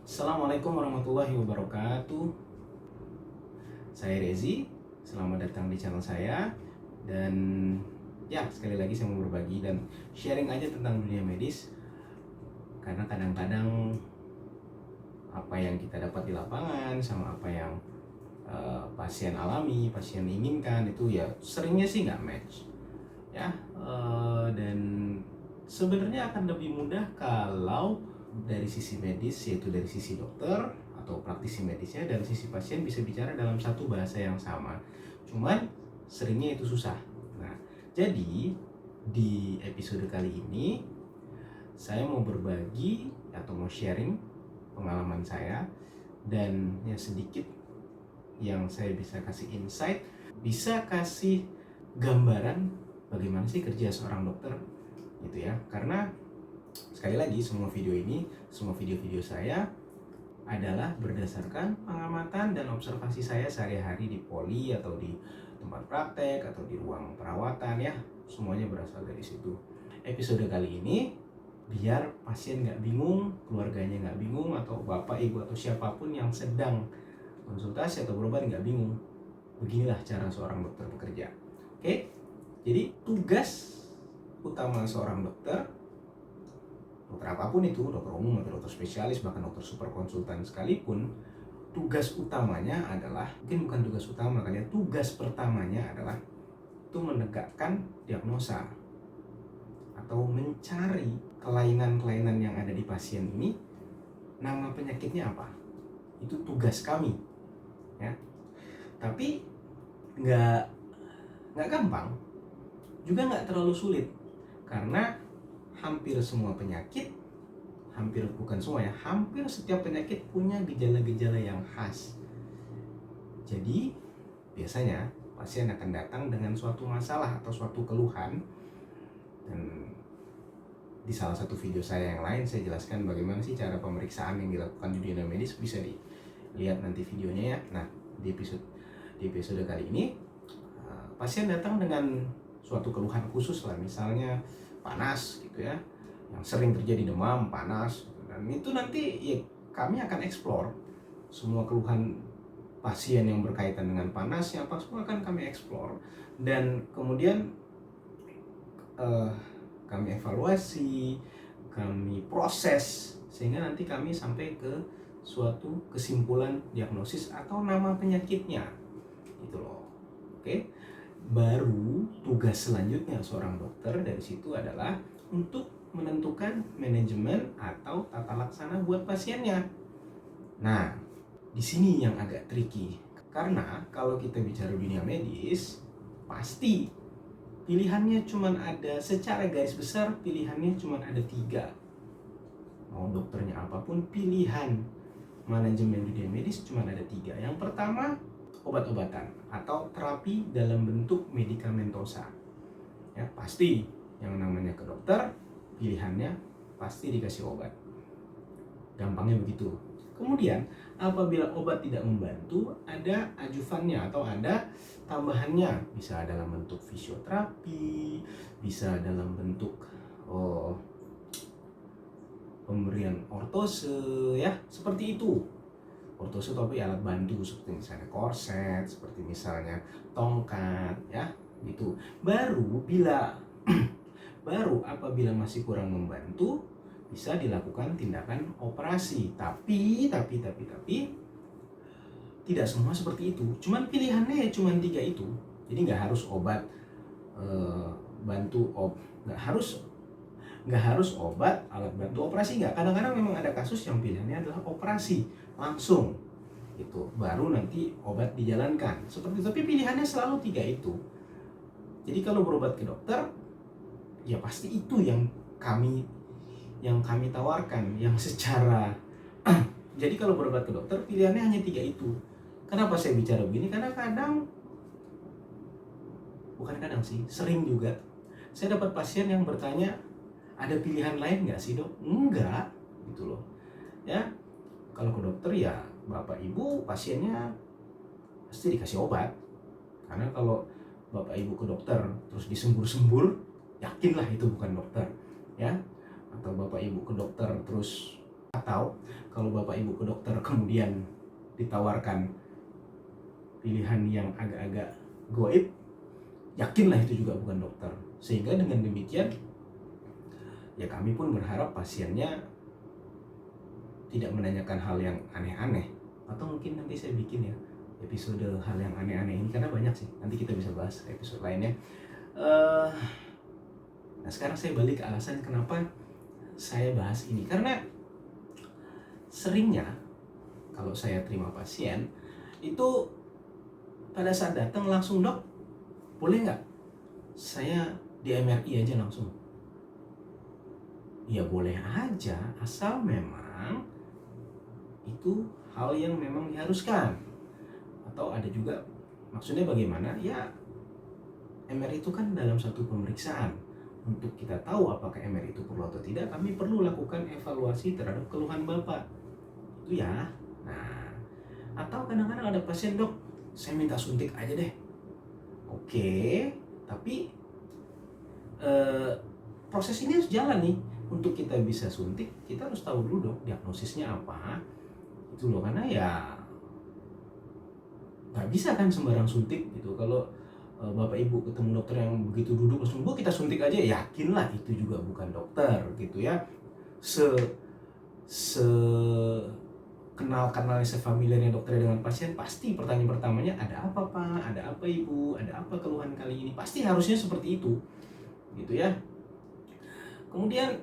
Assalamualaikum warahmatullahi wabarakatuh. Saya Rezi, selamat datang di channel saya. Dan ya, sekali lagi saya mau berbagi dan sharing aja tentang dunia medis. Karena kadang-kadang apa yang kita dapat di lapangan sama apa yang pasien alami, pasien inginkan itu ya seringnya sih nggak match. Ya, dan sebenarnya akan lebih mudah kalau dari sisi medis, yaitu dari sisi dokter atau praktisi medisnya, dan sisi pasien bisa bicara dalam satu bahasa yang sama. Cuman seringnya itu susah. Nah, jadi di episode kali ini saya mau berbagi atau mau sharing pengalaman saya, dan ya sedikit yang saya bisa kasih insight, bisa kasih gambaran bagaimana sih kerja seorang dokter gitu ya. Karena sekali lagi, semua video-video saya adalah berdasarkan pengamatan dan observasi saya sehari-hari di poli atau di tempat praktek atau di ruang perawatan ya. Semuanya berasal dari situ. Episode kali ini biar pasien nggak bingung, keluarganya nggak bingung, atau bapak, ibu, atau siapapun yang sedang konsultasi atau berobat nggak bingung. Beginilah cara seorang dokter bekerja. Oke? Jadi tugas utama seorang dokter apapun itu, dokter umum atau dokter spesialis, bahkan dokter super konsultan sekalipun, tugas utamanya adalah, mungkin bukan tugas utama kali ya, tugas pertamanya adalah itu menegakkan diagnosa atau mencari kelainan-kelainan yang ada di pasien ini, nama penyakitnya apa. Itu tugas kami ya. Tapi nggak gampang, juga nggak terlalu sulit, karena hampir semua penyakit, hampir setiap penyakit punya gejala-gejala yang khas. Jadi biasanya pasien akan datang dengan suatu masalah atau suatu keluhan, dan di salah satu video saya yang lain saya jelaskan bagaimana sih cara pemeriksaan yang dilakukan di dunia medis, bisa dilihat nanti videonya ya. Nah, di episode kali ini pasien datang dengan suatu keluhan khusus lah, misalnya panas gitu ya, yang sering terjadi demam, panas, dan itu nanti ya kami akan explore semua keluhan pasien yang berkaitan dengan panasnya apa, semua akan kami explore, dan kemudian kami evaluasi, kami proses, sehingga nanti kami sampai ke suatu kesimpulan diagnosis atau nama penyakitnya gitu loh. Oke, baru tugas selanjutnya seorang dokter dari situ adalah untuk menentukan manajemen atau tata laksana buat pasiennya. Nah, di sini yang agak tricky, karena kalau kita bicara dunia medis, pasti pilihannya cuma ada, secara garis besar pilihannya cuma ada 3. Mau dokternya apapun, pilihan manajemen dunia medis cuma ada 3. Yang pertama, obat-obatan atau terapi dalam bentuk medikamentosa. Ya, pasti yang namanya ke dokter, pilihannya pasti dikasih obat. Gampangnya begitu. Kemudian, apabila obat tidak membantu, ada ajuvannya atau ada tambahannya. Bisa dalam bentuk fisioterapi, bisa dalam bentuk pemberian ortose ya, seperti itu. Ortose tapi alat bantu, seperti misalnya korset, seperti misalnya tongkat ya, gitu. Baru apabila masih kurang membantu, bisa dilakukan tindakan operasi. Tapi tidak semua seperti itu. Cuman pilihannya ya cuman 3 itu. Jadi nggak harus obat nggak harus obat alat bantu operasi, nggak. Kadang-kadang memang ada kasus yang pilihannya adalah operasi langsung, itu baru nanti obat dijalankan seperti itu. Tapi pilihannya selalu 3 itu. Jadi kalau berobat ke dokter, ya pasti itu yang kami tawarkan, yang secara jadi kalau berobat ke dokter pilihannya hanya 3 itu. Kenapa saya bicara begini? Karena sering juga saya dapat pasien yang bertanya, ada pilihan lain nggak sih dok? Enggak, gitu loh ya. Kalau ke dokter ya bapak ibu pasiennya pasti dikasih obat, karena kalau bapak ibu ke dokter terus disembur-sembur, yakinlah itu bukan dokter ya. Atau bapak ibu ke dokter terus Atau kalau Bapak Ibu ke dokter kemudian ditawarkan pilihan yang agak-agak goib, yakinlah itu juga bukan dokter. Sehingga dengan demikian ya kami pun berharap pasiennya tidak menanyakan hal yang aneh-aneh. Atau mungkin nanti saya bikin ya episode hal yang aneh-aneh ini, karena banyak sih, nanti kita bisa bahas episode lainnya. Nah sekarang saya balik ke alasan kenapa saya bahas ini. Karena seringnya kalau saya terima pasien itu pada saat datang langsung, "Dok, boleh nggak saya di MRI aja langsung?" Ya boleh aja, asal memang itu hal yang memang diharuskan. Atau ada juga, maksudnya bagaimana? Ya MRI itu kan dalam satu pemeriksaan. Untuk kita tahu apakah MRI itu perlu atau tidak, kami perlu lakukan evaluasi terhadap keluhan Bapak. Itu ya. Nah, atau kadang-kadang ada pasien, "Dok, saya minta suntik aja deh." Oke, tapi proses ini harus jalan nih. Untuk kita bisa suntik, kita harus tahu dulu dong diagnosisnya apa. Itu loh, karena ya nggak bisa kan sembarang suntik gitu. Kalau Bapak Ibu ketemu dokter yang begitu duduk langsung, "Bu, kita suntik aja," yakinlah itu juga bukan dokter gitu ya. Se kenal-kenalnya, sefamiliarnya dokter dengan pasien, pasti pertanyaan pertamanya, "Ada apa Pak? Ada apa Ibu? Ada apa keluhan kali ini?" Pasti harusnya seperti itu gitu ya. Kemudian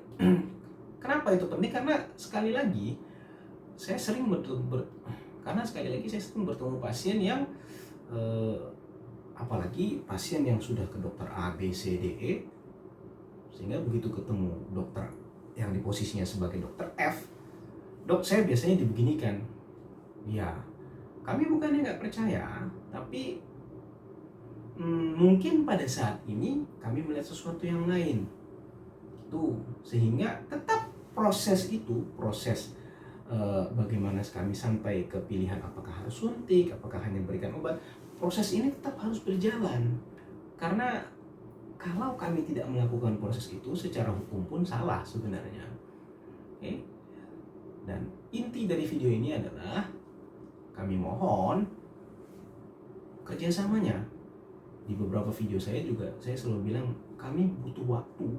kenapa itu penting? Karena sekali lagi saya sering bertemu pasien yang apalagi pasien yang sudah ke dokter A, B, C, D, E, sehingga begitu ketemu dokter yang di posisinya sebagai dokter F, "Dok, saya biasanya dibeginikan." Ya, kami bukannya nggak percaya, tapi mungkin pada saat ini kami melihat sesuatu yang lain. Itu sehingga tetap proses bagaimana kami sampai ke pilihan apakah harus suntik, apakah hanya berikan obat, proses ini tetap harus berjalan. Karena kalau kami tidak melakukan proses itu, secara hukum pun salah sebenarnya. Oke? Dan inti dari video ini adalah kami mohon kerjasamanya. Di beberapa video saya juga saya selalu bilang kami butuh waktu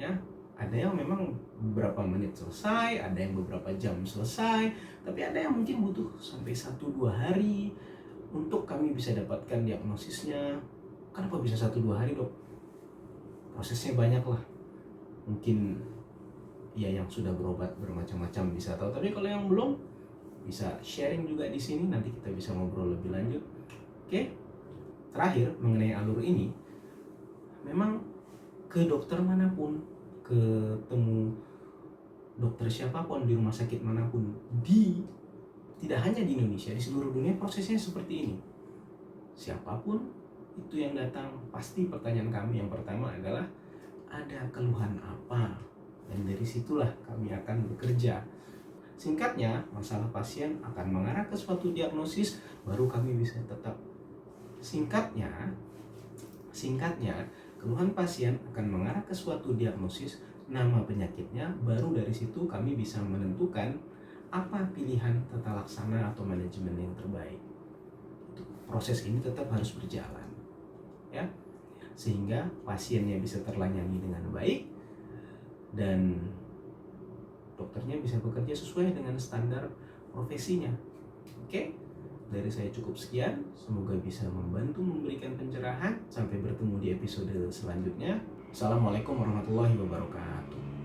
ya. Ada yang memang beberapa menit selesai, ada yang beberapa jam selesai, tapi ada yang mungkin butuh sampai 1-2 hari untuk kami bisa dapatkan diagnosisnya. Kenapa bisa 1-2 hari, Dok? Prosesnya banyak lah. Mungkin ya yang sudah berobat bermacam-macam bisa tahu, tapi kalau yang belum bisa sharing juga di sini, nanti kita bisa ngobrol lebih lanjut. Oke? Terakhir mengenai alur ini, memang ke dokter manapun, ketemu dokter siapapun di rumah sakit manapun, tidak hanya di Indonesia, di seluruh dunia prosesnya seperti ini. Siapapun itu yang datang, pasti pertanyaan kami yang pertama adalah, ada keluhan apa? Dan dari situlah kami akan bekerja. Singkatnya, masalah pasien akan mengarah ke suatu diagnosis, baru kami bisa tetap. Singkatnya, keluhan pasien akan mengarah ke suatu diagnosis, nama penyakitnya, baru dari situ kami bisa menentukan apa pilihan tata laksana atau manajemen yang terbaik. Proses ini tetap harus berjalan, ya, sehingga pasiennya bisa terlayani dengan baik dan dokternya bisa bekerja sesuai dengan standar profesinya. Oke? Dari saya cukup sekian, semoga bisa membantu memberikan pencerahan. Sampai bertemu di episode selanjutnya. Assalamualaikum warahmatullahi wabarakatuh.